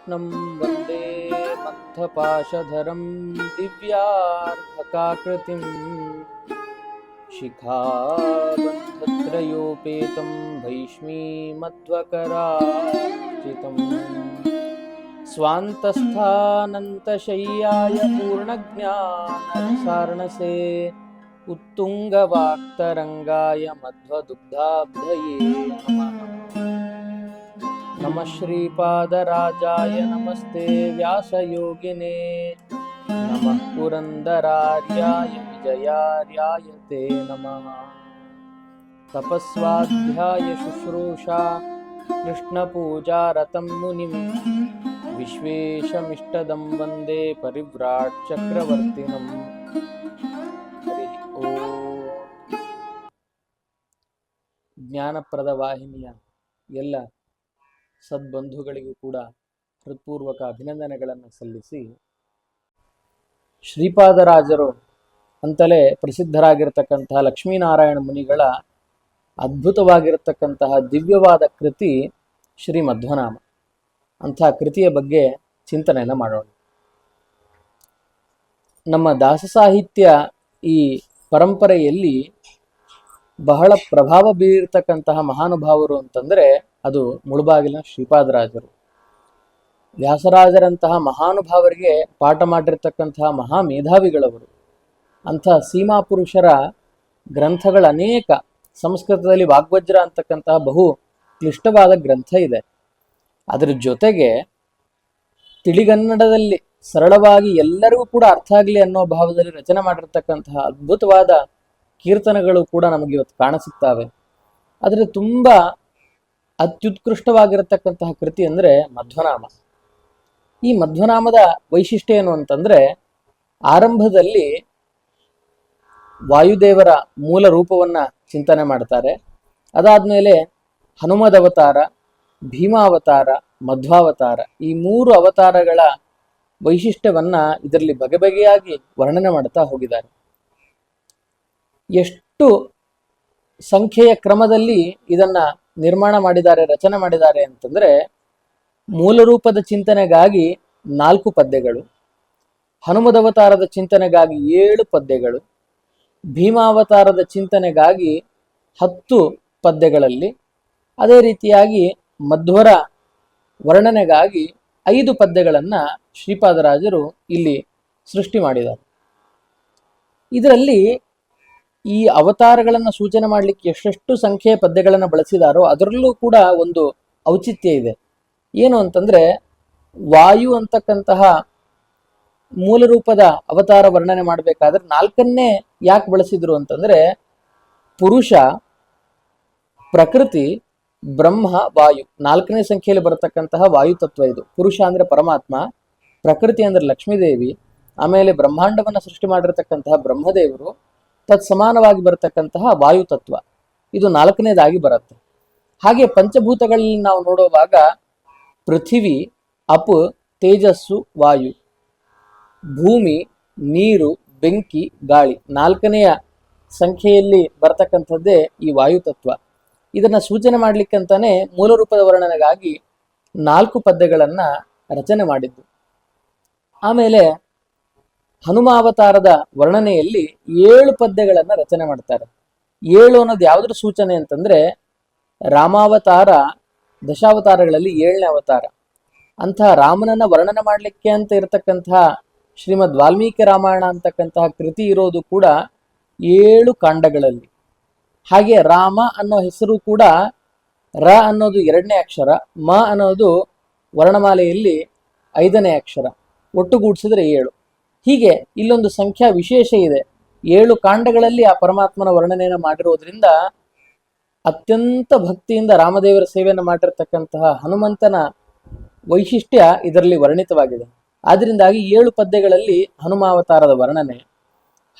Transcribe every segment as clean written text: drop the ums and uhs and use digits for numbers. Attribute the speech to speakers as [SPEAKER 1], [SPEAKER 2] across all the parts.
[SPEAKER 1] कृष्णं वन्दे मन्थपाशधरं दिव्यार्धकाकृतिं शिखाबन्धत्रयोपेतं भैष्मीमध्वकरार्चितं स्वान्तस्थानन्तशय्याय पूर्णज्ञानरसार्णसे उत्तुङ्गवाक्तरङ्गाय मध्वदुग्धाब्धये नमः। नमः श्रीपादराजाय नमस्ते व्यासयोगिने नमः पुरन्दरार्याय विजयार्याय ते नमः। तपस्वाध्याय शुश्रूषा कृष्णपूजारतं मुनिं विश्वेशमिष्टदं वन्दे परिव्राट् चक्रवर्तिनम्। हरि ओम। ಜ್ಞಾನಪ್ರದ ವಾಹಿನಿಯ ಎಲ್ಲ ಸದ್ಬಂಧುಗಳಿಗೂ ಕೂಡ ಹೃತ್ಪೂರ್ವಕ ಅಭಿನಂದನೆಗಳನ್ನು ಸಲ್ಲಿಸಿ, ಶ್ರೀಪಾದರಾಜರು ಅಂತಲೇ ಪ್ರಸಿದ್ಧರಾಗಿರ್ತಕ್ಕಂತಹ ಲಕ್ಷ್ಮೀನಾರಾಯಣ ಮುನಿಗಳ ಅದ್ಭುತವಾಗಿರತಕ್ಕಂತಹ ದಿವ್ಯವಾದ ಕೃತಿ ಶ್ರೀ ಮಧ್ವನಾಮ. ಅಂಥ ಕೃತಿಯ ಬಗ್ಗೆ ಚಿಂತನೆಯನ್ನು ಮಾಡೋಣ. ನಮ್ಮ ದಾಸ ಸಾಹಿತ್ಯ ಈ ಪರಂಪರೆಯಲ್ಲಿ ಬಹಳ ಪ್ರಭಾವ ಬೀರಿರ್ತಕ್ಕಂತಹ ಮಹಾನುಭಾವರು ಅಂತಂದರೆ ಅದು ಮುಳುಬಾಗಿಲಿನ ಶ್ರೀಪಾದರಾಜರು. ವ್ಯಾಸರಾಜರಂತಹ ಮಹಾನುಭಾವರಿಗೆ ಪಾಠ ಮಾಡಿರ್ತಕ್ಕಂತಹ ಮಹಾ ಮೇಧಾವಿಗಳವರು. ಅಂಥ ಸೀಮಾ ಪುರುಷರ ಗ್ರಂಥಗಳ ಅನೇಕ, ಸಂಸ್ಕೃತದಲ್ಲಿ ವಾಗ್ವಜ್ರ ಅಂತಕ್ಕಂತಹ ಬಹು ಕ್ಲಿಷ್ಟವಾದ ಗ್ರಂಥ ಇದೆ. ಅದರ ಜೊತೆಗೆ ತಿಳಿಗನ್ನಡದಲ್ಲಿ ಸರಳವಾಗಿ ಎಲ್ಲರಿಗೂ ಕೂಡ ಅರ್ಥ ಆಗಲಿ ಅನ್ನೋ ಭಾವದಲ್ಲಿ ರಚನೆ ಮಾಡಿರ್ತಕ್ಕಂತಹ ಅದ್ಭುತವಾದ ಕೀರ್ತನೆಗಳು ಕೂಡ ನಮಗೆ ಇವತ್ತು ಕಾಣಸಿಗ್ತವೆ. ಆದರೆ ತುಂಬ ಅತ್ಯುತ್ಕೃಷ್ಟವಾಗಿರತಕ್ಕಂತಹ ಕೃತಿ ಅಂದರೆ ಮಧ್ವನಾಮ. ಈ ಮಧ್ವನಾಮದ ವೈಶಿಷ್ಟ್ಯ ಏನು ಅಂತಂದರೆ, ಆರಂಭದಲ್ಲಿ ವಾಯುದೇವರ ಮೂಲ ರೂಪವನ್ನು ಚಿಂತನೆ ಮಾಡ್ತಾರೆ. ಅದಾದಮೇಲೆ ಹನುಮದವತಾರ, ಭೀಮಾವತಾರ, ಮಧ್ವಾವತಾರ, ಈ ಮೂರು ಅವತಾರಗಳ ವೈಶಿಷ್ಟ್ಯವನ್ನ ಇದರಲ್ಲಿ ಬಗೆಬಗೆಯಾಗಿ ವರ್ಣನೆ ಮಾಡ್ತಾ ಹೋಗಿದ್ದಾರೆ. ಎಷ್ಟು ಸಂಖ್ಯೆಯ ಕ್ರಮದಲ್ಲಿ ಇದನ್ನ ನಿರ್ಮಾಣ ಮಾಡಿದ್ದಾರೆ, ರಚನೆ ಮಾಡಿದ್ದಾರೆ ಅಂತಂದ್ರೆ, ಮೂಲ ರೂಪದ ಚಿಂತನೆಗಾಗಿ 4 ಪದ್ಯಗಳು, ಹನುಮದವತಾರದ ಚಿಂತನೆಗಾಗಿ 7 ಪದ್ಯಗಳು, ಭೀಮಾವತಾರದ ಚಿಂತನೆಗಾಗಿ 10 ಪದ್ಯಗಳಲ್ಲಿ, ಅದೇ ರೀತಿಯಾಗಿ ಮಧ್ವರ ವರ್ಣನೆಗಾಗಿ 5 ಪದ್ಯಗಳನ್ನು ಶ್ರೀಪಾದರಾಜರು ಇಲ್ಲಿ ಸೃಷ್ಟಿ ಮಾಡಿದ್ದಾರೆ. ಇದರಲ್ಲಿ ಈ ಅವತಾರಗಳನ್ನು ಸೂಚನೆ ಮಾಡಲಿಕ್ಕೆ ಎಷ್ಟೆಷ್ಟು ಸಂಖ್ಯೆಯ ಪದ್ಯಗಳನ್ನು ಬಳಸಿದಾರೋ ಅದರಲ್ಲೂ ಕೂಡ ಒಂದು ಔಚಿತ್ಯ ಇದೆ. ಏನು ಅಂತಂದ್ರೆ, ವಾಯು ಅಂತಕ್ಕಂತಹ ಮೂಲ ರೂಪದ ಅವತಾರ ವರ್ಣನೆ ಮಾಡಬೇಕಾದ್ರೆ 4ನ್ನೇ ಯಾಕೆ ಬಳಸಿದ್ರು ಅಂತಂದ್ರೆ, ಪುರುಷ, ಪ್ರಕೃತಿ, ಬ್ರಹ್ಮ, ವಾಯು 4ನೇ ಸಂಖ್ಯೆಯಲ್ಲಿ ಬರತಕ್ಕಂತಹ ವಾಯು ತತ್ವ ಇದು. ಪುರುಷ ಅಂದ್ರೆ ಪರಮಾತ್ಮ, ಪ್ರಕೃತಿ ಅಂದ್ರೆ ಲಕ್ಷ್ಮೀದೇವಿ, ಆಮೇಲೆ ಬ್ರಹ್ಮಾಂಡವನ್ನು ಸೃಷ್ಟಿ ಮಾಡಿರತಕ್ಕಂತಹ ಬ್ರಹ್ಮದೇವರು, ತತ್ಸಮಾನವಾಗಿ ಬರತಕ್ಕಂತಹ ವಾಯು ತತ್ವ, ಇದು 4ನೇದಾಗಿ ಬರುತ್ತೆ. ಹಾಗೆ ಪಂಚಭೂತಗಳಲ್ಲಿ ನಾವು ನೋಡುವಾಗ ಪೃಥಿವಿ, ಅಪ್, ತೇಜಸ್ಸು, ವಾಯು, ಭೂಮಿ, ನೀರು, ಬೆಂಕಿ, ಗಾಳಿ 4ನೆಯ ಸಂಖ್ಯೆಯಲ್ಲಿ ಬರತಕ್ಕಂಥದ್ದೇ ಈ ವಾಯು ತತ್ವ. ಇದನ್ನ ಸೂಚನೆ ಮಾಡ್ಲಿಕ್ಕಂತಾನೆ ಮೂಲ ರೂಪದ ವರ್ಣನೆಗಾಗಿ 4 ಪದ್ಯಗಳನ್ನ ರಚನೆ ಮಾಡಿದ್ದು. ಆಮೇಲೆ ಹನುಮಾವತಾರದ ವರ್ಣನೆಯಲ್ಲಿ 7 ಪದ್ಯಗಳನ್ನ ರಚನೆ ಮಾಡ್ತಾರೆ. 7 ಅನ್ನೋದು ಯಾವುದ್ರ ಸೂಚನೆ ಅಂತಂದ್ರೆ, ರಾಮಾವತಾರ ದಶಾವತಾರಗಳಲ್ಲಿ 7ನೇ ಅವತಾರ. ಅಂತಹ ರಾಮನನ್ನ ವರ್ಣನೆ ಮಾಡಲಿಕ್ಕೆ ಅಂತ ಇರತಕ್ಕಂತಹ ಶ್ರೀಮದ್ ವಾಲ್ಮೀಕಿ ರಾಮಾಯಣ ಅಂತಕ್ಕಂತಹ ಕೃತಿ ಇರೋದು ಕೂಡ 7 ಕಾಂಡಗಳಲ್ಲಿ. ಹಾಗೆ ರಾಮ ಅನ್ನೋ ಹೆಸರು ಕೂಡ ರ ಅನ್ನೋದು 2ನೇ ಅಕ್ಷರ, ಮ ಅನ್ನೋದು ವರ್ಣಮಾಲೆಯಲ್ಲಿ 5ನೇ ಅಕ್ಷರ, ಒಟ್ಟುಗೂಡಿಸಿದ್ರೆ 7. ಹೀಗೆ ಇಲ್ಲೊಂದು ಸಂಖ್ಯಾ ವಿಶೇಷ ಇದೆ. 7 ಕಾಂಡಗಳಲ್ಲಿ ಆ ಪರಮಾತ್ಮನ ವರ್ಣನೆಯನ್ನು ಮಾಡಿರೋದ್ರಿಂದ ಅತ್ಯಂತ ಭಕ್ತಿಯಿಂದ ರಾಮದೇವರ ಸೇವೆಯನ್ನು ಮಾಡಿರ್ತಕ್ಕಂತಹ ಹನುಮಂತನ ವೈಶಿಷ್ಟ್ಯ ಇದರಲ್ಲಿ ವರ್ಣಿತವಾಗಿದೆ. ಆದ್ರಿಂದಾಗಿ 7 ಪದ್ಯಗಳಲ್ಲಿ ಹನುಮಾವತಾರದ ವರ್ಣನೆ,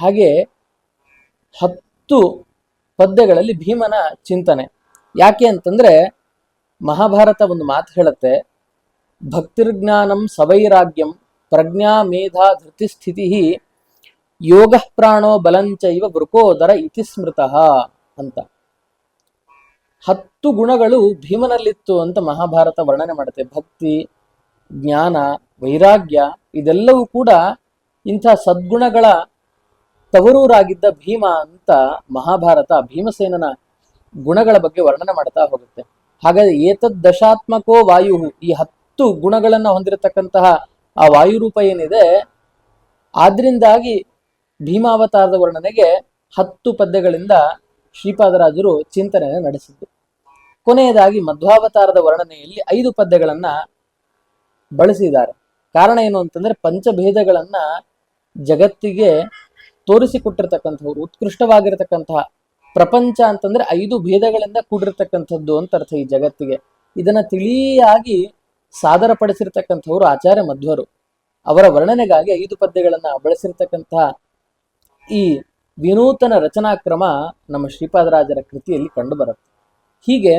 [SPEAKER 1] ಹಾಗೆ 10 ಪದ್ಯಗಳಲ್ಲಿ ಭೀಮನ ಚಿಂತನೆ. ಯಾಕೆ ಅಂತಂದ್ರೆ, ಮಹಾಭಾರತ ಒಂದು ಮಾತು ಹೇಳುತ್ತೆ, ಭಕ್ತಿರ್ಜ್ಞಾನಂ ಸವೈರಾಗ್ಯಂ ಪ್ರಜ್ಞಾ ಮೇಧಾ ಧೃತಿಸ್ಥಿತಿ ಯೋಗ ಪ್ರಾಣೋ ಬಲಂಚೈವ ವೃಕೋದರ ಇತಿ ಸ್ಮೃತಃ ಅಂತ. 10 ಗುಣಗಳು ಭೀಮನಲ್ಲಿತ್ತು ಅಂತ ಮಹಾಭಾರತ ವರ್ಣನೆ ಮಾಡುತ್ತೆ. ಭಕ್ತಿ, ಜ್ಞಾನ, ವೈರಾಗ್ಯ ಇದೆಲ್ಲವೂ ಕೂಡ ಇಂಥ ಸದ್ಗುಣಗಳ ತವರೂರಾಗಿದ್ದ ಭೀಮ ಅಂತ ಮಹಾಭಾರತ ಭೀಮಸೇನನ ಗುಣಗಳ ಬಗ್ಗೆ ವರ್ಣನೆ ಮಾಡ್ತಾ ಹೋಗುತ್ತೆ. ಹಾಗಾದ್ರೆ ಏತದ್ ದಶಾತ್ಮಕೋ ವಾಯು, ಈ 10 ಗುಣಗಳನ್ನ ಹೊಂದಿರತಕ್ಕಂತಹ ಆ ವಾಯುರೂಪ ಏನಿದೆ, ಆದ್ರಿಂದಾಗಿ ಭೀಮಾವತಾರದ ವರ್ಣನೆಗೆ 10 ಪದ್ಯಗಳಿಂದ ಶ್ರೀಪಾದರಾಜರು ಚಿಂತನೆಯನ್ನು ನಡೆಸಿದ್ದು. ಕೊನೆಯದಾಗಿ ಮಧ್ವಾವತಾರದ ವರ್ಣನೆಯಲ್ಲಿ 5 ಪದ್ಯಗಳನ್ನ ಬಳಸಿದ್ದಾರೆ. ಕಾರಣ ಏನು ಅಂತಂದ್ರೆ ಪಂಚಭೇದಗಳನ್ನ ಜಗತ್ತಿಗೆ ತೋರಿಸಿಕೊಟ್ಟಿರ್ತಕ್ಕಂಥವ್ರು, ಉತ್ಕೃಷ್ಟವಾಗಿರತಕ್ಕಂತಹ ಪ್ರಪಂಚ ಅಂತಂದ್ರೆ 5 ಭೇದಗಳಿಂದ ಕೂಡಿರ್ತಕ್ಕಂಥದ್ದು ಅಂತ ಅರ್ಥ ಈ ಜಗತ್ತಿಗೆ. ಇದನ್ನ ತಿಳಿಯಾಗಿ ಸಾದರಪಡಿಸಿರ್ತಕ್ಕಂಥವ್ರು ಆಚಾರ್ಯ ಮಧ್ವರು. ಅವರ ವರ್ಣನೆಗಾಗಿ 5 ಪದ್ಯಗಳನ್ನ ಬಳಸಿರ್ತಕ್ಕಂತಹ ಈ ವಿನೂತನ ರಚನಾಕ್ರಮ ನಮ್ಮ ಶ್ರೀಪಾದರಾಜರ ಕೃತಿಯಲ್ಲಿ ಕಂಡುಬರುತ್ತೆ. ಹೀಗೆ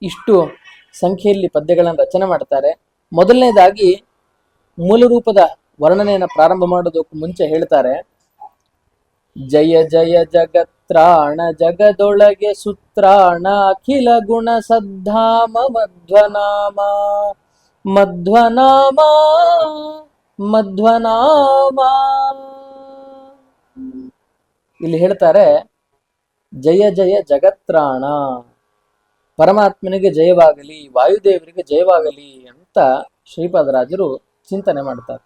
[SPEAKER 1] ಇಷ್ಟು ಸಂಖ್ಯೆಯಲ್ಲಿ ಪದ್ಯಗಳನ್ನು ರಚನೆ ಮಾಡ್ತಾರೆ. ಮೊದಲನೇದಾಗಿ ಮೂಲ ರೂಪದ ವರ್ಣನೆಯನ್ನು ಪ್ರಾರಂಭ ಮಾಡೋದಕ್ಕೂ ಮುಂಚೆ ಹೇಳ್ತಾರೆ, ಜಯ ಜಯ ಜಗತ್ರಾಣ ಜಗದೊಳಗೆ ಸುತ್ರಾಣ ಅಖಿಲ ಗುಣ ಸದ್ಧಾಮ ಮಧ್ವನಾಮ ಮಧ್ವನಾಮ ಮಧ್ವನಾಮ. ಇಲ್ಲಿ ಹೇಳ್ತಾರೆ ಜಯ ಜಯ ಜಗತ್ರಾಣ, ಪರಮಾತ್ಮನಿಗೆ ಜಯವಾಗಲಿ, ವಾಯುದೇವರಿಗೆ ಜಯವಾಗಲಿ ಅಂತ ಶ್ರೀಪಾದರಾಜರು ಚಿಂತನೆ ಮಾಡ್ತಾರೆ.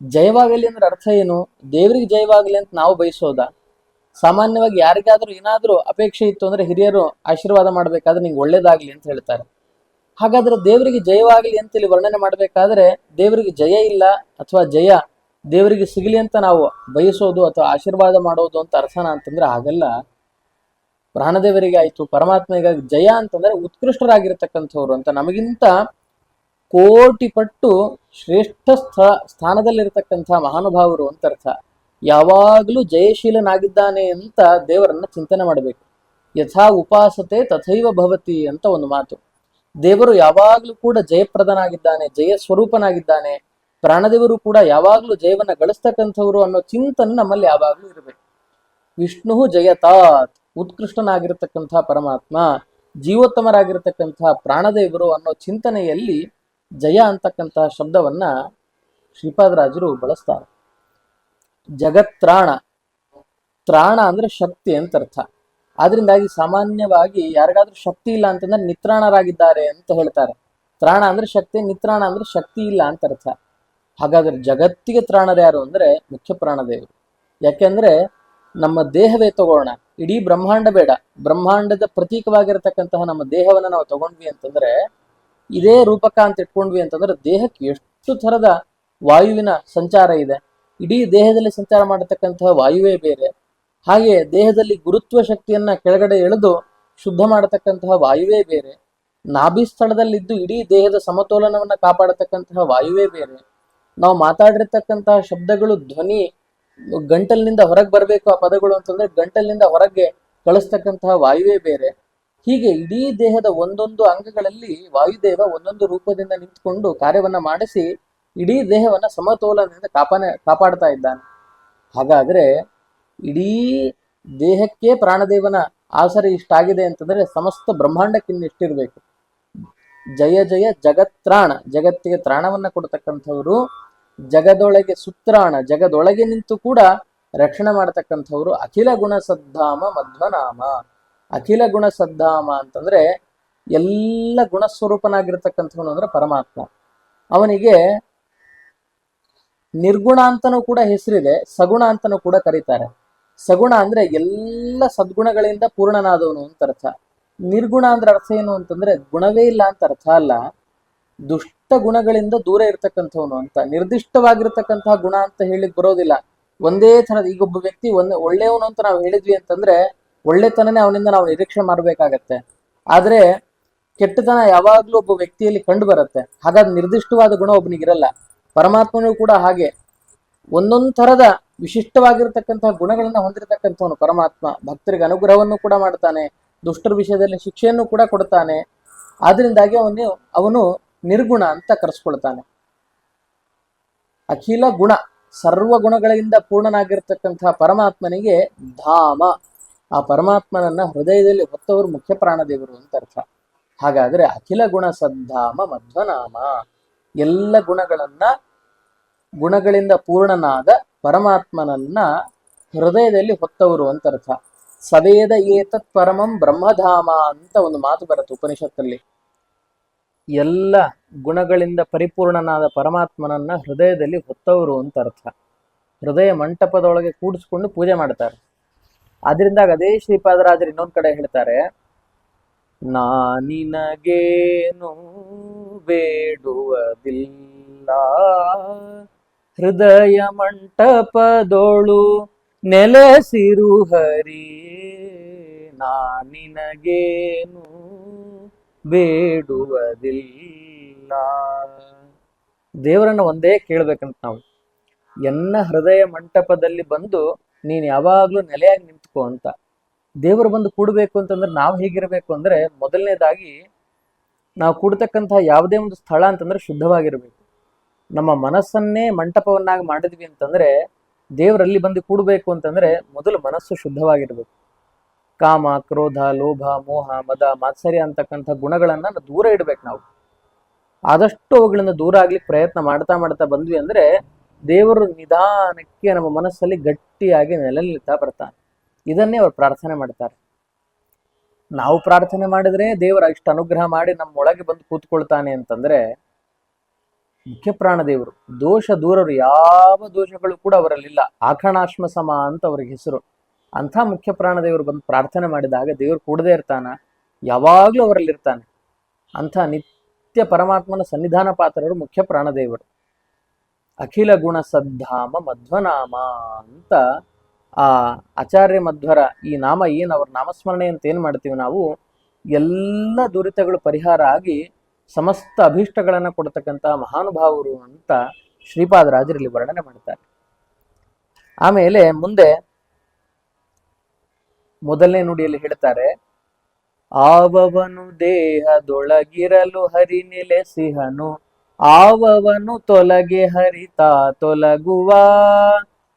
[SPEAKER 1] ಜಯವಾಗಲಿ ಅಂದ್ರೆ ಅರ್ಥ ಏನು? ದೇವರಿಗೆ ಜಯವಾಗಲಿ ಅಂತ ನಾವು ಬಯಸೋದ? ಸಾಮಾನ್ಯವಾಗಿ ಯಾರಿಗಾದ್ರೂ ಏನಾದ್ರೂ ಅಪೇಕ್ಷೆ ಇತ್ತು ಅಂದ್ರೆ ಹಿರಿಯರು ಆಶೀರ್ವಾದ ಮಾಡ್ಬೇಕಾದ್ರೆ ನಿಂಗೆ ಒಳ್ಳೇದಾಗ್ಲಿ ಅಂತ ಹೇಳ್ತಾರೆ. ಹಾಗಾದ್ರೆ ದೇವರಿಗೆ ಜಯವಾಗಲಿ ಅಂತ ಇಲ್ಲಿ ವರ್ಣನೆ ಮಾಡ್ಬೇಕಾದ್ರೆ ದೇವರಿಗೆ ಜಯ ಇಲ್ಲ ಅಥವಾ ಜಯ ದೇವರಿಗೆ ಸಿಗಲಿ ಅಂತ ನಾವು ಬಯಸೋದು ಅಥವಾ ಆಶೀರ್ವಾದ ಮಾಡೋದು ಅಂತ ಅರ್ಥನ ಅಂತಂದ್ರೆ ಹಾಗಲ್ಲ. ಪ್ರಾಣದೇವರಿಗೆ ಆಯ್ತು, ಪರಮಾತ್ಮನಿಗಾಗಿ ಜಯ ಅಂತಂದ್ರೆ ಉತ್ಕೃಷ್ಟರಾಗಿರ್ತಕ್ಕಂಥವ್ರು ಅಂತ, ನಮಗಿಂತ ಕೋಟಿ ಪಟ್ಟು ಶ್ರೇಷ್ಠ ಸ್ಥಾನದಲ್ಲಿರ್ತಕ್ಕಂಥ ಮಹಾನುಭಾವರು ಅಂತ ಅರ್ಥ. ಯಾವಾಗಲೂ ಜಯಶೀಲನಾಗಿದ್ದಾನೆ ಅಂತ ದೇವರನ್ನ ಚಿಂತನೆ ಮಾಡಬೇಕು. ಯಥಾ ಉಪಾಸತೆ ತಥೈವ ಭವತಿ ಅಂತ ಒಂದು ಮಾತು. ದೇವರು ಯಾವಾಗಲೂ ಕೂಡ ಜಯಪ್ರದನಾಗಿದ್ದಾನೆ, ಜಯ ಸ್ವರೂಪನಾಗಿದ್ದಾನೆ. ಪ್ರಾಣದೇವರು ಕೂಡ ಯಾವಾಗಲೂ ಜಯವನ್ನ ಗಳಿಸ್ತಕ್ಕಂಥವ್ರು ಅನ್ನೋ ಚಿಂತನೆ ನಮ್ಮಲ್ಲಿ ಯಾವಾಗಲೂ ಇರಬೇಕು. ವಿಷ್ಣು ಜಯತಾತ್, ಉತ್ಕೃಷ್ಟನಾಗಿರತಕ್ಕಂಥ ಪರಮಾತ್ಮ, ಜೀವೋತ್ತಮರಾಗಿರ್ತಕ್ಕಂಥ ಪ್ರಾಣದೇವರು ಅನ್ನೋ ಚಿಂತನೆಯಲ್ಲಿ ಜಯ ಅಂತಕ್ಕಂತಹ ಶಬ್ದವನ್ನ ಶ್ರೀಪಾದರಾಜರು ಬಳಸ್ತಾರೆ. ಜಗತ್ರಾಣ, ತ್ರಾಣ ಅಂದ್ರೆ ಶಕ್ತಿ ಅಂತ ಅರ್ಥ. ಆದ್ರಿಂದಾಗಿ ಸಾಮಾನ್ಯವಾಗಿ ಯಾರಿಗಾದ್ರೂ ಶಕ್ತಿ ಇಲ್ಲ ಅಂತಂದ್ರೆ ನಿತ್ರಾಣರಾಗಿದ್ದಾರೆ ಅಂತ ಹೇಳ್ತಾರೆ. ತ್ರಾಣ ಅಂದ್ರೆ ಶಕ್ತಿ, ನಿತ್ರಾಣ ಅಂದ್ರೆ ಶಕ್ತಿ ಇಲ್ಲ ಅಂತ ಅರ್ಥ. ಹಾಗಾದ್ರೆ ಜಗತ್ತಿಗೆ ತ್ರಾಣರು ಯಾರು ಅಂದ್ರೆ ಮುಖ್ಯ ಪ್ರಾಣದೇವರು. ಯಾಕೆಂದ್ರೆ ನಮ್ಮ ದೇಹವೇ ತಗೋಣ, ಇಡೀ ಬ್ರಹ್ಮಾಂಡ ಬೇಡ, ಬ್ರಹ್ಮಾಂಡದ ಪ್ರತೀಕವಾಗಿರತಕ್ಕಂತಹ ನಮ್ಮ ದೇಹವನ್ನ ನಾವು ತಗೊಂಡ್ವಿ ಅಂತಂದ್ರೆ, ಇದೇ ರೂಪಕ ಅಂತ ಇಟ್ಕೊಂಡ್ವಿ ಅಂತಂದ್ರೆ ದೇಹಕ್ಕೆ ಎಷ್ಟು ಥರದ ವಾಯುವಿನ ಸಂಚಾರ ಇದೆ. ಇಡೀ ದೇಹದಲ್ಲಿ ಸಂಚಾರ ಮಾಡತಕ್ಕಂತಹ ವಾಯುವೇ ಬೇರೆ. ಹಾಗೆ ದೇಹದಲ್ಲಿ ಗುರುತ್ವ ಶಕ್ತಿಯನ್ನ ಕೆಳಗಡೆ ಎಳೆದು ಶುದ್ಧ ಮಾಡತಕ್ಕಂತಹ ವಾಯುವೇ ಬೇರೆ. ನಾಭಿ ಸ್ಥಳದಲ್ಲಿದ್ದು ಇಡೀ ದೇಹದ ಸಮತೋಲನವನ್ನ ಕಾಪಾಡತಕ್ಕಂತಹ ವಾಯುವೇ ಬೇರೆ. ನಾವು ಮಾತಾಡಿರ್ತಕ್ಕಂತಹ ಶಬ್ದಗಳು ಧ್ವನಿ ಗಂಟಲಿನಿಂದ ಹೊರಗೆ ಬರಬೇಕು ಆ ಪದಗಳು ಅಂತಂದ್ರೆ ಗಂಟಲಿನಿಂದ ಹೊರಗೆ ಕಳಿಸ್ತಕ್ಕಂತಹ ವಾಯುವೇ ಬೇರೆ. ಹೀಗೆ ಇಡೀ ದೇಹದ ಒಂದೊಂದು ಅಂಗಗಳಲ್ಲಿ ವಾಯುದೇವ ಒಂದೊಂದು ರೂಪದಿಂದ ನಿಂತುಕೊಂಡು ಕಾರ್ಯವನ್ನ ಮಾಡಿಸಿ ಇಡೀ ದೇಹವನ್ನ ಸಮತೋಲನದಿಂದ ಕಾಪಾಡ್ತಾ ಇದ್ದಾನೆ. ಹಾಗಾದ್ರೆ ಇಡೀ ದೇಹಕ್ಕೆ ಪ್ರಾಣದೇವನ ಆಸರೆ ಇಷ್ಟಾಗಿದೆ ಅಂತಂದ್ರೆ ಸಮಸ್ತ ಬ್ರಹ್ಮಾಂಡಕ್ಕಿಂತ ಇಷ್ಟಿರ್ಬೇಕು. ಜಯ ಜಯ ಜಗತ್ರಾಣ, ಜಗತ್ತಿಗೆ ತ್ರಾಣವನ್ನ ಕೊಡ್ತಕ್ಕಂಥವ್ರು. ಜಗದೊಳಗೆ ಸುತ್ರಾಣ, ಜಗದೊಳಗೆ ನಿಂತು ಕೂಡ ರಕ್ಷಣೆ ಮಾಡತಕ್ಕಂಥವ್ರು. ಅಖಿಲ ಗುಣ ಸದ್ಧಾಮ ಮಧ್ವನಾಮ. ಅಖಿಲ ಗುಣ ಸದ್ಧಾಮ ಅಂತಂದ್ರೆ ಎಲ್ಲ ಗುಣಸ್ವರೂಪನಾಗಿರ್ತಕ್ಕಂಥವನು ಅಂದ್ರೆ ಪರಮಾತ್ಮ. ಅವನಿಗೆ ನಿರ್ಗುಣ ಅಂತನೂ ಕೂಡ ಹೆಸರಿದೆ, ಸಗುಣ ಅಂತನೂ ಕೂಡ ಕರೀತಾರೆ. ಸಗುಣ ಅಂದ್ರೆ ಎಲ್ಲ ಸದ್ಗುಣಗಳಿಂದ ಪೂರ್ಣನಾದವನು ಅಂತ ಅರ್ಥ. ನಿರ್ಗುಣ ಅಂದ್ರೆ ಅರ್ಥ ಏನು ಅಂತಂದ್ರೆ ಗುಣವೇ ಇಲ್ಲ ಅಂತ ಅರ್ಥ ಅಲ್ಲ, ದುಷ್ಟ ಗುಣಗಳಿಂದ ದೂರ ಇರ್ತಕ್ಕಂಥವನು ಅಂತ. ನಿರ್ದಿಷ್ಟವಾಗಿರ್ತಕ್ಕಂತಹ ಗುಣ ಅಂತ ಹೇಳಿಕ್ ಬರೋದಿಲ್ಲ. ಒಂದೇ ಥರದ, ಈಗ ಒಬ್ಬ ವ್ಯಕ್ತಿ ಒಳ್ಳೆಯವನು ಅಂತ ನಾವು ಹೇಳಿದ್ವಿ ಅಂತಂದ್ರೆ ಒಳ್ಳೆತನನೇ ಅವನಿಂದ ನಾವು ನಿರೀಕ್ಷೆ ಮಾಡಬೇಕಾಗತ್ತೆ. ಆದ್ರೆ ಕೆಟ್ಟತನ ಯಾವಾಗ್ಲೂ ಒಬ್ಬ ವ್ಯಕ್ತಿಯಲ್ಲಿ ಕಂಡು ಬರುತ್ತೆ. ಹಾಗಾದ್ರೆ ನಿರ್ದಿಷ್ಟವಾದ ಗುಣ ಒಬ್ಬನಿಗಿರಲ್ಲ. ಪರಮಾತ್ಮನೂ ಕೂಡ ಹಾಗೆ ಒಂದೊಂದು ಥರದ ವಿಶಿಷ್ಟವಾಗಿರ್ತಕ್ಕಂತಹ ಗುಣಗಳನ್ನ ಹೊಂದಿರತಕ್ಕಂಥವನು ಪರಮಾತ್ಮ. ಭಕ್ತರಿಗೆ ಅನುಗ್ರಹವನ್ನು ಕೂಡ ಮಾಡ್ತಾನೆ, ದುಷ್ಟರ ವಿಷಯದಲ್ಲಿ ಶಿಕ್ಷೆಯನ್ನು ಕೂಡ ಕೊಡ್ತಾನೆ. ಆದ್ರಿಂದಾಗಿ ಅವನು ನಿರ್ಗುಣ ಅಂತ ಕರೆಸ್ಕೊಳ್ತಾನೆ. ಅಖಿಲ ಗುಣ, ಸರ್ವ ಗುಣಗಳಿಂದ ಪೂರ್ಣನಾಗಿರ್ತಕ್ಕಂತಹ ಪರಮಾತ್ಮನಿಗೆ ಧಾಮ, ಆ ಪರಮಾತ್ಮನನ್ನ ಹೃದಯದಲ್ಲಿ ಹೊತ್ತವರು ಮುಖ್ಯ ಪ್ರಾಣದೇವರು ಅಂತ ಅರ್ಥ. ಹಾಗಾದ್ರೆ ಅಖಿಲ ಗುಣ ಸದ್ಧಾಮ ಮಧ್ವನಾಮ, ಎಲ್ಲ ಗುಣಗಳಿಂದ ಪೂರ್ಣನಾದ ಪರಮಾತ್ಮನನ್ನ ಹೃದಯದಲ್ಲಿ ಹೊತ್ತವರು ಅಂತ ಅರ್ಥ. ಸವೇದ ಏತತ್ ಪರಮಂ ಬ್ರಹ್ಮಧಾಮ ಅಂತ ಒಂದು ಮಾತು ಬರುತ್ತೆ ಉಪನಿಷತ್ತಲ್ಲಿ. ಎಲ್ಲ ಗುಣಗಳಿಂದ ಪರಿಪೂರ್ಣನಾದ ಪರಮಾತ್ಮನನ್ನ ಹೃದಯದಲ್ಲಿ ಹೊತ್ತವರು ಅಂತ ಅರ್ಥ. ಹೃದಯ ಮಂಟಪದೊಳಗೆ ಕೂಡಿಸ್ಕೊಂಡು ಪೂಜೆ ಮಾಡ್ತಾರೆ. ಆದ್ರಿಂದಾಗ ಅದೇ ಶ್ರೀಪಾದರಾಜರು ಇನ್ನೊಂದ್ ಕಡೆ ಹೇಳ್ತಾರೆ, ನಾನಿನಗೇನು ಬೇಡುವುದಿಲ್ಲ ಹೃದಯ ಮಂಟಪದೋಳು ನೆಲೆಸಿರು ಹರಿ. ನಾನಿನಗೇನು ಬೇಡುವುದಿಲ್ಲ. ದೇವರನ್ನ ಒಂದೇ ಕೇಳ್ಬೇಕಂತ ನಾವು, ಎನ್ನ ಹೃದಯ ಮಂಟಪದಲ್ಲಿ ಬಂದು ನೀನ್ ಯಾವಾಗ್ಲೂ ನೆಲೆಯಾಗಿ ನಿಂತ್ಕೋ ಅಂತ. ದೇವರು ಬಂದು ಕೂಡಬೇಕು ಅಂತಂದ್ರೆ ನಾವು ಹೇಗಿರ್ಬೇಕು ಅಂದ್ರೆ, ಮೊದಲನೇದಾಗಿ ನಾವು ಕೂಡತಕ್ಕಂತಹ ಯಾವುದೇ ಒಂದು ಸ್ಥಳ ಅಂತಂದ್ರೆ ಶುದ್ಧವಾಗಿರ್ಬೇಕು. ನಮ್ಮ ಮನಸ್ಸನ್ನೇ ಮಂಟಪವನ್ನಾಗಿ ಮಾಡಿದ್ವಿ ಅಂತಂದ್ರೆ, ದೇವರಲ್ಲಿ ಬಂದು ಕೂಡಬೇಕು ಅಂತಂದ್ರೆ ಮೊದಲು ಮನಸ್ಸು ಶುದ್ಧವಾಗಿರ್ಬೇಕು. ಕಾಮ, ಕ್ರೋಧ, ಲೋಭ, ಮೋಹ, ಮದ, ಮಾತ್ಸರ್ಯ ಅಂತಕ್ಕಂಥ ಗುಣಗಳನ್ನ ದೂರ ಇಡ್ಬೇಕು ನಾವು. ಆದಷ್ಟು ಅವುಗಳಿಂದ ದೂರ ಆಗ್ಲಿಕ್ಕೆ ಪ್ರಯತ್ನ ಮಾಡ್ತಾ ಬಂದ್ವಿ ಅಂದ್ರೆ ದೇವರು ನಿಧಾನಕ್ಕೆ ನಮ್ಮ ಮನಸ್ಸಲ್ಲಿ ಗಟ್ಟಿಯಾಗಿ ನೆಲೆ ನಿಲ್ತಾ ಬರ್ತಾನೆ. ಇದನ್ನೇ ಅವರು ಪ್ರಾರ್ಥನೆ ಮಾಡ್ತಾರೆ. ನಾವು ಪ್ರಾರ್ಥನೆ ಮಾಡಿದ್ರೆ ದೇವರ ಇಷ್ಟ ಅನುಗ್ರಹ ಮಾಡಿ ನಮ್ಮ ಒಳಗೆ ಬಂದು ಕೂತ್ಕೊಳ್ತಾನೆ ಅಂತಂದ್ರೆ, ಮುಖ್ಯ ಪ್ರಾಣ ದೇವರು ದೋಷ ದೂರರು, ಯಾವ ದೋಷಗಳು ಕೂಡ ಅವರಲ್ಲಿಲ್ಲ. ಆಖಣಾಶ್ಮ ಸಮ ಅಂತ ಅವ್ರಿಗೆ ಹೆಸರು. ಅಂಥ ಮುಖ್ಯ ಪ್ರಾಣ ದೇವರು ಬಂದು ಪ್ರಾರ್ಥನೆ ಮಾಡಿದಾಗ ದೇವರು ಕೂಡದೇ ಇರ್ತಾನ, ಯಾವಾಗ್ಲೂ ಅವರಲ್ಲಿರ್ತಾನೆ. ಅಂಥ ನಿತ್ಯ ಪರಮಾತ್ಮನ ಸನ್ನಿಧಾನ ಪಾತ್ರರು ಮುಖ್ಯ ಪ್ರಾಣದೇವರು. ಅಖಿಲ ಗುಣ ಸದ್ಧಾಮ ಮಧ್ವನಾಮ ಅಂತ ಆ ಆಚಾರ್ಯ ಮಧ್ವರ ಈ ನಾಮ ಏನ್, ಅವ್ರ ನಾಮಸ್ಮರಣೆ ಅಂತ ಏನ್ ಮಾಡ್ತೀವಿ ನಾವು, ಎಲ್ಲ ದುರಿತಗಳು ಪರಿಹಾರ ಆಗಿ ಸಮಸ್ತ ಅಭೀಷ್ಟಗಳನ್ನ ಕೊಡ್ತಕ್ಕಂಥ ಮಹಾನುಭಾವರು ಅಂತ ಶ್ರೀಪಾದರಾಜರಲ್ಲಿ ವರ್ಣನೆ ಮಾಡ್ತಾರೆ. ಆಮೇಲೆ ಮುಂದೆ ಮೊದಲನೇ ನುಡಿಯಲ್ಲಿ ಹೇಳ್ತಾರೆ, ಆವವನು ದೇಹದೊಳಗಿರಲು ಹರಿ ನೆಲೆಸಿಹನು, ಆವವನು ತೊಲಗೆ ಹರಿತ ತೊಲಗುವ,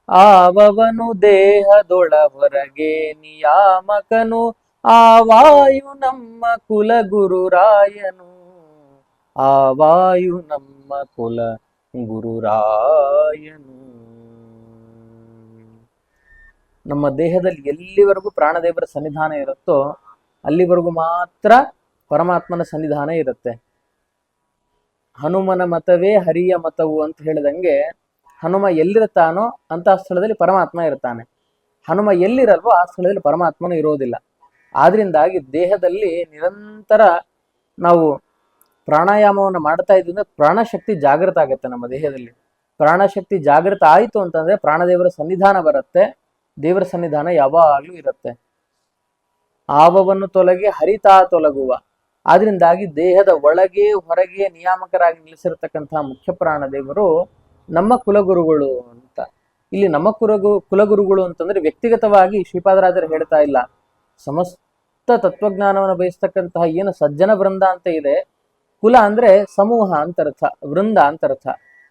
[SPEAKER 1] ಆವವನು ದೇಹದೊಳ ಹೊರಗೆ ನಿಯಾಮಕನು, ಆವಾಯು ನಮ್ಮ ಕುಲ ಗುರುರಾಯನು, ಆವಾಯು ನಮ್ಮ ಕುಲ ಗುರುರಾಯನು. ನಮ್ಮ ದೇಹದಲ್ಲಿ ಎಲ್ಲಿವರೆಗೂ ಪ್ರಾಣದೇವರ ಸನ್ನಿಧಾನ ಇರುತ್ತೋ ಅಲ್ಲಿವರೆಗೂ ಮಾತ್ರ ಪರಮಾತ್ಮನ ಸನ್ನಿಧಾನ ಇರುತ್ತೆ. ಹನುಮನ ಮತವೇ ಹರಿಯ ಮತವು ಅಂತ ಹೇಳಿದಂಗೆ, ಹನುಮ ಎಲ್ಲಿರ್ತಾನೋ ಅಂತ ಸ್ಥಳದಲ್ಲಿ ಪರಮಾತ್ಮ ಇರ್ತಾನೆ. ಹನುಮ ಎಲ್ಲಿರಲ್ವೋ ಆ ಸ್ಥಳದಲ್ಲಿ ಪರಮಾತ್ಮನು ಇರೋದಿಲ್ಲ. ಆದ್ರಿಂದಾಗಿ ದೇಹದಲ್ಲಿ ನಿರಂತರ ನಾವು ಪ್ರಾಣಾಯಾಮವನ್ನು ಮಾಡ್ತಾ ಇದ್ವಿ ಅಂದ್ರೆ ಪ್ರಾಣಶಕ್ತಿ ಜಾಗೃತ ಆಗುತ್ತೆ ನಮ್ಮ ದೇಹದಲ್ಲಿ. ಪ್ರಾಣಶಕ್ತಿ ಜಾಗೃತ ಆಯಿತು ಅಂತಂದ್ರೆ ಪ್ರಾಣದೇವರ ಸನ್ನಿಧಾನ ಬರುತ್ತೆ, ದೇವರ ಸನ್ನಿಧಾನ ಯಾವಾಗ್ಲೂ ಇರುತ್ತೆ. ಆವವನ್ನು ತೊಲಗೆ ಹರಿತಾ ತೊಲಗುವ. ಆದ್ರಿಂದಾಗಿ ದೇಹದ ಒಳಗೆ ಹೊರಗೆ ನಿಯಾಮಕರಾಗಿ ನಿಲ್ಲಿಸಿರ್ತಕ್ಕಂತಹ ಮುಖ್ಯ ಪ್ರಾಣ ದೇವರು ನಮ್ಮ ಕುಲಗುರುಗಳು ಅಂತ. ಇಲ್ಲಿ ನಮ್ಮ ಕುಲಗುರುಗಳು ಅಂತಂದ್ರೆ ವ್ಯಕ್ತಿಗತವಾಗಿ ಶ್ರೀಪಾದರಾಜರು ಹೇಳ್ತಾ ಇಲ್ಲ, ಸಮಸ್ತ ತತ್ವಜ್ಞಾನವನ್ನು ಬಯಸ್ತಕ್ಕಂತಹ ಏನು ಸಜ್ಜನ ವೃಂದ ಅಂತ ಇದೆ, ಕುಲ ಅಂದ್ರೆ ಸಮೂಹ ಅಂತರ್ಥ, ವೃಂದ ಅಂತರ್ಥ.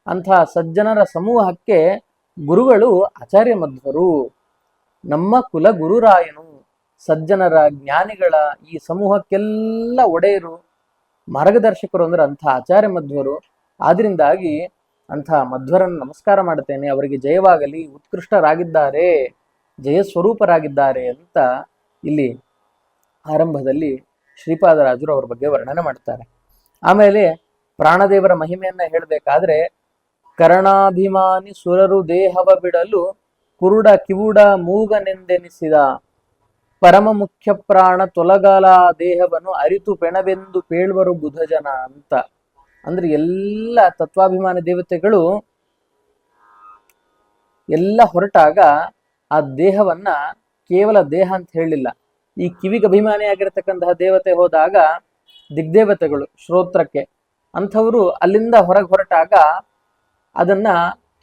[SPEAKER 1] ಅಂತಹ ಸಜ್ಜನರ ಸಮೂಹಕ್ಕೆ ಗುರುಗಳು ಆಚಾರ್ಯ ಮಧ್ವರು, ನಮ್ಮ ಕುಲ ಗುರುರಾಯನು, ಸಜ್ಜನರ ಜ್ಞಾನಿಗಳ ಈ ಸಮೂಹಕ್ಕೆಲ್ಲ ಒಡೆಯರು ಮಾರ್ಗದರ್ಶಕರು ಅಂದ್ರೆ ಅಂಥ ಆಚಾರ್ಯ ಮಧ್ವರು. ಆದ್ರಿಂದಾಗಿ ಅಂಥ ಮಧ್ವರನ್ನು ನಮಸ್ಕಾರ ಮಾಡುತ್ತೇನೆ, ಅವರಿಗೆ ಜಯವಾಗಲಿ, ಉತ್ಕೃಷ್ಟರಾಗಿದ್ದಾರೆ, ಜಯಸ್ವರೂಪರಾಗಿದ್ದಾರೆ ಅಂತ ಇಲ್ಲಿ ಆರಂಭದಲ್ಲಿ ಶ್ರೀಪಾದರಾಜರು ಅವ್ರ ಬಗ್ಗೆ ವರ್ಣನೆ ಮಾಡ್ತಾರೆ. ಆಮೇಲೆ ಪ್ರಾಣದೇವರ ಮಹಿಮೆಯನ್ನ ಹೇಳಬೇಕಾದ್ರೆ, ಕರ್ಣಾಭಿಮಾನಿ ಸುರರು ದೇಹವ ಬಿಡಲು ಕುರುಡ ಕಿವುಡ ಮೂಗನೆಂದೆನಿಸಿದ, ಪರಮ ಮುಖ್ಯ ಪ್ರಾಣ ತೊಲಗಾಲ ದೇಹವನ್ನು ಅರಿತು ಪೆಣವೆಂದು ಪೇಳ್ವರು ಬುಧಜನ ಅಂತ. ಅಂದ್ರೆ ಎಲ್ಲ ತತ್ವಾಭಿಮಾನಿ ದೇವತೆಗಳು ಎಲ್ಲ ಹೊರಟಾಗ ಆ ದೇಹವನ್ನ ಕೇವಲ ದೇಹ ಅಂತ ಹೇಳಲಿಲ್ಲ. ಈ ಕಿವಿಗೆ ಅಭಿಮಾನಿಯಾಗಿರ್ತಕ್ಕಂತಹ ದೇವತೆ ಹೋದಾಗ ದಿಗ್ದೇವತೆಗಳು ಶ್ರೋತ್ರಕ್ಕೆ ಅಂಥವರು ಅಲ್ಲಿಂದ ಹೊರಟಾಗ ಅದನ್ನ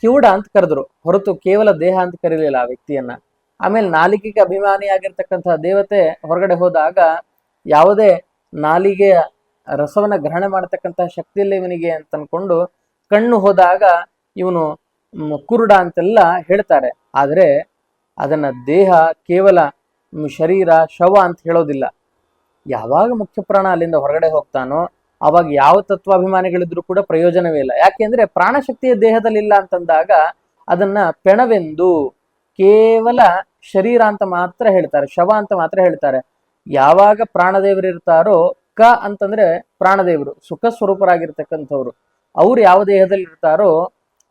[SPEAKER 1] ಕಿವುಡ ಅಂತ ಕರೆದ್ರು, ಹೊರತು ಕೇವಲ ದೇಹ ಅಂತ ಕರೀಲಿಲ್ಲ ಆ ವ್ಯಕ್ತಿಯನ್ನ. ಆಮೇಲೆ ನಾಲಿಗೆಗೆ ಅಭಿಮಾನಿಯಾಗಿರ್ತಕ್ಕಂತಹ ದೇವತೆ ಹೊರಗಡೆ ಹೋದಾಗ ಯಾವುದೇ ನಾಲಿಗೆಯ ರಸವನ್ನ ಗ್ರಹಣ ಮಾಡತಕ್ಕಂತಹ ಶಕ್ತಿ ಇಲ್ಲ ಇವನಿಗೆ ಅಂತ ಅನ್ಕೊಂಡು ಕಣ್ಣು ಹೋದಾಗ ಇವನು ಕುರುಡ ಅಂತೆಲ್ಲ ಹೇಳ್ತಾರೆ. ಆದ್ರೆ ಅದನ್ನ ದೇಹ ಕೇವಲ ಶರೀರ ಶವ ಅಂತ ಹೇಳೋದಿಲ್ಲ. ಯಾವಾಗ ಮುಖ್ಯ ಪ್ರಾಣ ಅಲ್ಲಿಂದ ಹೊರಗಡೆ ಹೋಗ್ತಾನೋ ಅವಾಗ ಯಾವ ತತ್ವಾಭಿಮಾನಿಗಳಿದ್ರು ಕೂಡ ಪ್ರಯೋಜನವೇ ಇಲ್ಲ. ಯಾಕೆಂದ್ರೆ ಪ್ರಾಣಶಕ್ತಿಯ ದೇಹದಲ್ಲಿಲ್ಲ ಅಂತಂದಾಗ ಅದನ್ನ ಪೆಣವೆಂದು ಕೇವಲ ಶರೀರ ಅಂತ ಮಾತ್ರ ಹೇಳ್ತಾರೆ, ಶವ ಅಂತ ಮಾತ್ರ ಹೇಳ್ತಾರೆ. ಯಾವಾಗ ಪ್ರಾಣದೇವರು ಇರ್ತಾರೋ, ಕ ಅಂತಂದ್ರೆ ಪ್ರಾಣದೇವರು ಸುಖ ಸ್ವರೂಪರಾಗಿರ್ತಕ್ಕಂಥವ್ರು, ಅವ್ರು ಯಾವ ದೇಹದಲ್ಲಿ ಇರ್ತಾರೋ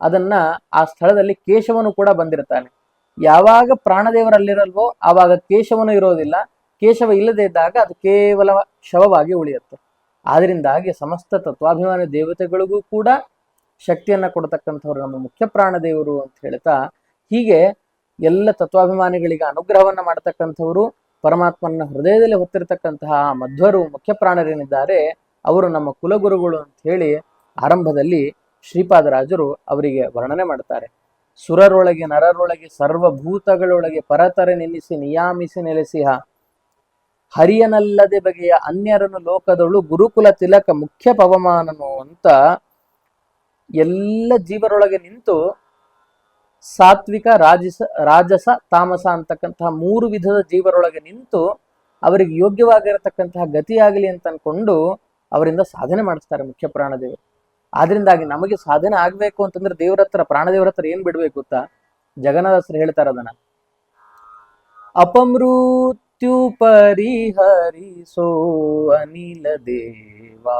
[SPEAKER 1] ಅದನ್ನ ಆ ಸ್ಥಳದಲ್ಲಿ ಕೇಶವನು ಕೂಡ ಬಂದಿರ್ತಾನೆ. ಯಾವಾಗ ಪ್ರಾಣದೇವರಲ್ಲಿರಲ್ವೋ ಆವಾಗ ಕೇಶವನು ಇರೋದಿಲ್ಲ, ಕೇಶವ ಇಲ್ಲದೆ ಇದ್ದಾಗ ಅದು ಕೇವಲ ಶವವಾಗಿ ಉಳಿಯುತ್ತೆ. ಆದ್ರಿಂದಾಗಿ ಸಮಸ್ತ ತತ್ವಾಭಿಮಾನಿ ದೇವತೆಗಳಿಗೂ ಕೂಡ ಶಕ್ತಿಯನ್ನ ಕೊಡತಕ್ಕಂಥವ್ರು ನಮ್ಮ ಮುಖ್ಯ ಪ್ರಾಣದೇವರು ಅಂತ ಹೇಳ್ತಾ, ಹೀಗೆ ಎಲ್ಲ ತತ್ವಾಭಿಮಾನಿಗಳಿಗೆ ಅನುಗ್ರಹವನ್ನ ಮಾಡತಕ್ಕಂಥವ್ರು ಪರಮಾತ್ಮನ ಹೃದಯದಲ್ಲಿ ಹೊತ್ತಿರತಕ್ಕಂತಹ ಮಧ್ವರು ಮುಖ್ಯ ಪ್ರಾಣರೇನಿದ್ದಾರೆ ಅವರು ನಮ್ಮ ಕುಲಗುರುಗಳು ಅಂತ ಹೇಳಿ ಆರಂಭದಲ್ಲಿ ಶ್ರೀಪಾದರಾಜರು ಅವರಿಗೆ ವರ್ಣನೆ ಮಾಡ್ತಾರೆ. ಸುರರೊಳಗೆ ನರರೊಳಗೆ ಸರ್ವಭೂತಗಳೊಳಗೆ ಪರತರೆ ನಿಲ್ಲಿಸಿ ನಿಯಾಮಿಸಿ ನೆಲೆಸಿಹ ಹರಿಯನಲ್ಲದೆ ಬಗೆಯ ಅನ್ಯರನ್ನು ಲೋಕದಳು ಗುರುಕುಲ ತಿಲಕ ಮುಖ್ಯ ಪವಮಾನನು ಅಂತ ಎಲ್ಲ ಜೀವರೊಳಗೆ ನಿಂತು ಸಾತ್ವಿಕ ರಾಜಸ ತಾಮಸ ಅಂತಕ್ಕಂತಹ 3 ವಿಧದ ಜೀವರೊಳಗೆ ನಿಂತು ಅವರಿಗೆ ಯೋಗ್ಯವಾಗಿರತಕ್ಕಂತಹ ಗತಿಯಾಗಲಿ ಅಂತ ಅನ್ಕೊಂಡು ಅವರಿಂದ ಸಾಧನೆ ಮಾಡಿಸ್ತಾರೆ ಮುಖ್ಯ ಪ್ರಾಣದೇವರು. ಆದ್ರಿಂದಾಗಿ ನಮಗೆ ಸಾಧನೆ ಆಗ್ಬೇಕು ಅಂತಂದ್ರೆ ದೇವರ ಹತ್ರ, ಪ್ರಾಣದೇವರ ಹತ್ರ ಏನ್ ಬಿಡ್ಬೇಕು ಗೊತ್ತಾ? ಜಗನ್ನಾಥರು ಹೇಳ್ತಾರ ಅದನ್ನ, ಅಪಮೃತ್ಯು ಪರಿಹರಿಸೋ ಅನಿಲ ದೇವಾ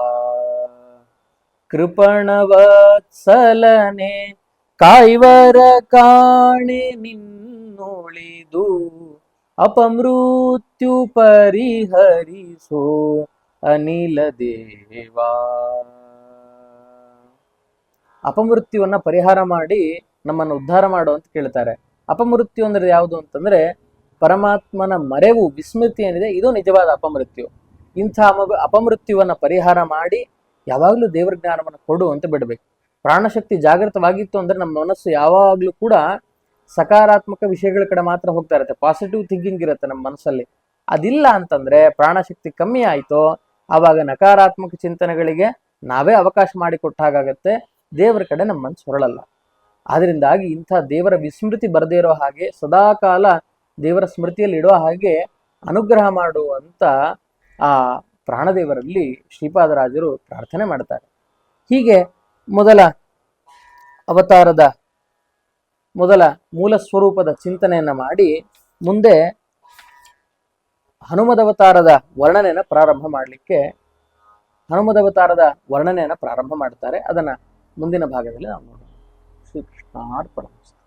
[SPEAKER 1] ಕೃಪಣವತ್ಸಲನೆ ಕಾಯ್ವರ ಕಾಣೆ ನಿನ್ನೊಳಿದು ಅಪಮೃತ್ಯು ಪರಿಹರಿಸೋ ಅನಿಲ ದೇವಾ. ಅಪಮೃತ್ಯುವನ್ನ ಪರಿಹಾರ ಮಾಡಿ ನಮ್ಮನ್ನು ಉದ್ಧಾರ ಮಾಡು ಅಂತ ಕೇಳ್ತಾರೆ. ಅಪಮೃತ್ಯು ಅಂದ್ರೆ ಯಾವುದು ಅಂತಂದ್ರೆ ಪರಮಾತ್ಮನ ಮರೆವು, ವಿಸ್ಮೃತಿ ಏನಿದೆ ಇದು ನಿಜವಾದ ಅಪಮೃತ್ಯು. ಇಂಥ ಅಪಮೃತ್ಯುವನ್ನ ಪರಿಹಾರ ಮಾಡಿ ಯಾವಾಗ್ಲೂ ದೇವರ ಜ್ಞಾನವನ್ನು ಕೊಡು ಅಂತ ಬಿಡ್ಬೇಕು. ಪ್ರಾಣಶಕ್ತಿ ಜಾಗೃತವಾಗಿತ್ತು ಅಂದ್ರೆ ನಮ್ಮ ಮನಸ್ಸು ಯಾವಾಗ್ಲೂ ಕೂಡ ಸಕಾರಾತ್ಮಕ ವಿಷಯಗಳ ಕಡೆ ಮಾತ್ರ ಹೋಗ್ತಾ ಇರುತ್ತೆ, ಪಾಸಿಟಿವ್ ಥಿಂಕಿಂಗ್ ಇರುತ್ತೆ ನಮ್ಮ ಮನಸ್ಸಲ್ಲಿ. ಅದಿಲ್ಲ ಅಂತಂದ್ರೆ ಪ್ರಾಣಶಕ್ತಿ ಕಮ್ಮಿ ಆಯ್ತೋ ಆವಾಗ ನಕಾರಾತ್ಮಕ ಚಿಂತನೆಗಳಿಗೆ ನಾವೇ ಅವಕಾಶ ಮಾಡಿಕೊಟ್ಟ ಹಾಗಾಗತ್ತೆ, ದೇವರ ಕಡೆ ನಮ್ಮ ಮನಸ್ಸು ಹೊರಳಲ್ಲ. ಆದ್ರಿಂದಾಗಿ ಇಂಥ ದೇವರ ವಿಸ್ಮೃತಿ ಬರದೇ ಇರೋ ಹಾಗೆ, ಸದಾಕಾಲ ದೇವರ ಸ್ಮೃತಿಯಲ್ಲಿ ಇಡೋ ಹಾಗೆ ಅನುಗ್ರಹ ಮಾಡು ಅಂತ ಆ ಪ್ರಾಣದೇವರಲ್ಲಿ ಶ್ರೀಪಾದರಾಜರು ಪ್ರಾರ್ಥನೆ ಮಾಡ್ತಾರೆ. ಹೀಗೆ ಮೊದಲ ಅವತಾರದ ಮೊದಲ ಮೂಲ ಸ್ವರೂಪದ ಚಿಂತನೆಯನ್ನ ಮಾಡಿ ಮುಂದೆ ಹನುಮದವತಾರದ ವರ್ಣನೆಯನ್ನ ಪ್ರಾರಂಭ ಮಾಡ್ತಾರೆ. ಅದನ್ನ ಮುಂದಿನ ಭಾಗದಲ್ಲಿ ನಾವು ನೋಡೋಣ. ಶ್ರೀಕೃಷ್ಣಾರ್ಪಣಮಸ್ತು.